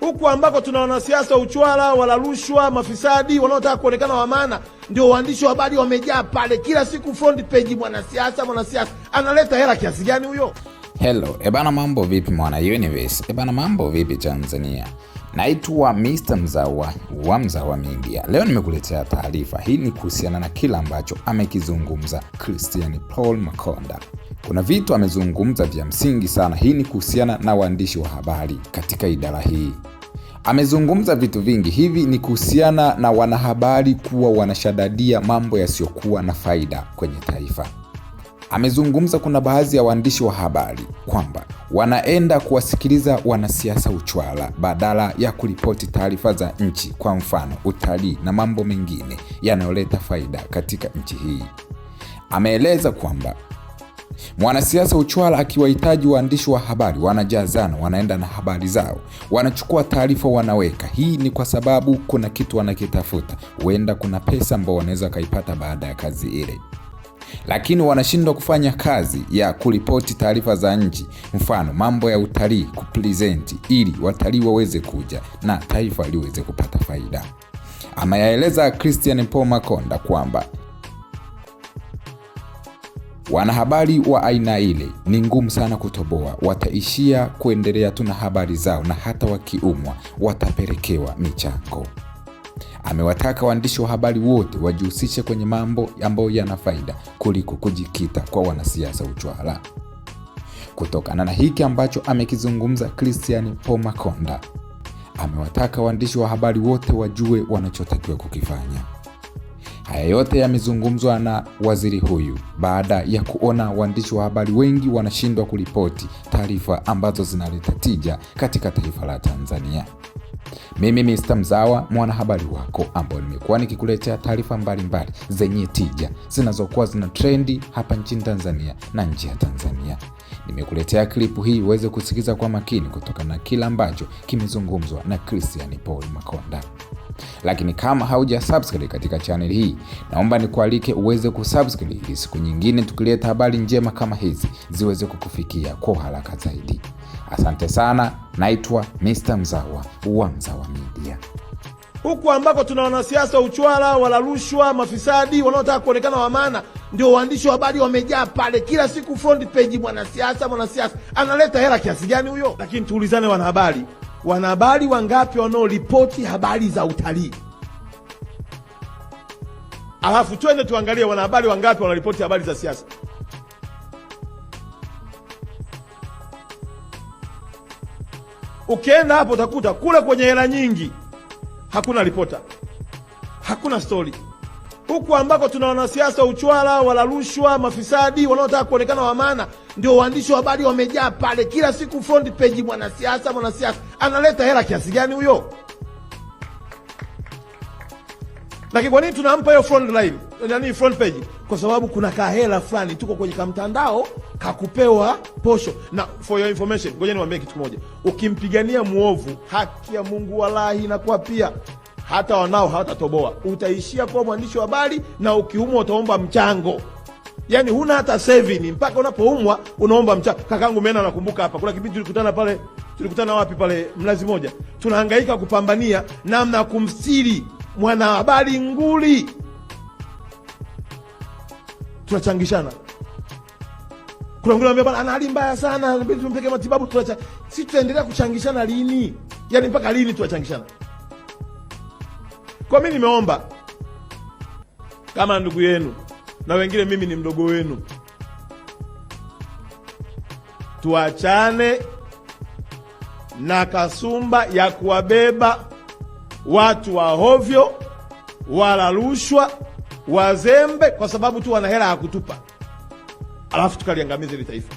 Huku ambako tuna wanasiasa uchwala, wala rushwa, mafisadi, wanaotaka kuonekana wa maana, ndio waandishi wa habari wamejaa pale. Kila siku front page, mwanasiasa analeta hela kiasi gani huyo? Hello, ebana mambo vipi mwana universe? Ebana mambo vipi Tanzania? Naitwa Mr. Mzawa wa Mzawa Media. Leo nimekuletea taarifa. Hii ni kuhusiana na kila ambacho amekizungumza Christian Paul Makonda. Kuna vitu amezungumza vya msingi sana. Hii ni kuhusiana na waandishi wa habari katika idara hii. Amezungumza vitu vingi. Hivi ni kuhusiana na wanahabari kuwa wanashadadia mambo yasiyokuwa na faida kwenye taifa. Amezungumza kuna baadhi ya waandishi wa habari kwamba wanaenda kuwasikiliza wanasiasa uchwala badala ya kuripoti taarifa za nchi, kwa mfano utalii na mambo mengine yanayoleta faida katika nchi hii. Ameeleza kwamba mwanasiasa uchwala akiwahitaji waandishi wa habari wanajazana, wanaenda na habari zao, wanachukua taarifa wanaweka. Hii ni kwa sababu kuna kitu wanakitafuta, huenda kuna pesa ambao wanaweza kaipata baada ya kazi ile, lakini wanashindwa kufanya kazi ya kuripoti taarifa za nchi, mfano mambo ya utalii, kupresent ili watalii waweze kuja na taifa liweze kupata faida. Ameyaeleza Christian Paul Makonda kwamba wanahabari wa aina ile ni ngumu sana kutoboa, wataishia kuendelea tu na habari zao, na hata wakiumwa watapelekewa michango. Amewataka waandishi wa habari wote wajihusishe kwenye mambo ambayo yana faida kuliko kujikita kwa wanasiasa uchwala. Kutokana na hiki ambacho amekizungumza Christian Paul Makonda, amewataka waandishi wa habari wote wajue wanachotakiwa kukifanya. Haya yote yamezungumzwa na waziri huyu baada ya kuona waandishi wa habari wengi wanashindwa kuripoti taarifa ambazo zinaleta tija katika taifa la Tanzania. Mimi Mr. Mzawa, mwanahabari wako, ambao nimekuwa nikikuletea taarifa mbalimbali zenye tija zinazokuwa zina trendi hapa nchini Tanzania na nje ya Tanzania. Nimekuletea klipu hii uweze kusikiza kwa makini kutokana na kila ambacho kimezungumzwa na Christian Paul Makonda. Lakini kama hauja subscribe katika channel hii, naomba nikualike uweze kusubscribe ili siku nyingine tukileta habari njema kama hizi ziweze kukufikia kwa haraka zaidi. Asante sana. Naitwa Mr. Mzawa wa Mzawa Media. Huku ambako tuna wanasiasa uchwala, wala rushwa, mafisadi, wanaotaka kuonekana wa maana, ndio waandishi wa habari wamejaa pale. Kila siku front page, mwanasiasa analeta hela kiasi gani huyo? Lakini tuulizane, wanahabari wangapi wanaoripoti habari za utalii? Alafu twende tuangalie wanahabari wangapi wanaripoti habari za siasa. Ukienda hapo utakuta kule kwenye hela nyingi hakuna ripota, hakuna story. Huku ambako tuna wanasiasa uchwala, wala rushwa, mafisadi, wanaotaka kuonekana wa maana, ndio waandishi wa habari wamejaa pale. Kila siku front page, mwanasiasa analeta hela kiasi gani huyo? Lakini kwa nini tunampa hiyo front page? Kwa sababu kuna kahela fulani tuko kwenye kamtandao kakupewa posho. Na for your information, ngoja niwaambie kitu kimoja. Ukimpigania muovu, haki ya Mungu wallahi na kwa pia hata wanao hawatatoboa. Utaishia kwa mwandishi wa habari, na ukiumwa utaomba mchango. Yaani huna hata saving, mpaka unapoumwa unaomba mchango. Kakangu mimi nakumbuka hapa kuna kipindi tulikutana wapi pale Mnazi Moja. Tunahangaika kupambania namna kumstiri mwanahabari nguli. Tunachangishana. Kuna nguli anambia bana ana hali mbaya sana, inabidi tumpeke matibabu. Sisi tuendelea kuchangishana lini? Yaani mpaka lini tuachangishana? Kwa mimi nimeomba kama ndugu yenu, na wengine mimi ni mdogo wenu, tuachane na kasumba ya kuwabeba watu wa hovyo, wala rushwa, wazembe, kwa sababu tu wana hela ya kutupa, alafu tukaliangamiza ile taifa.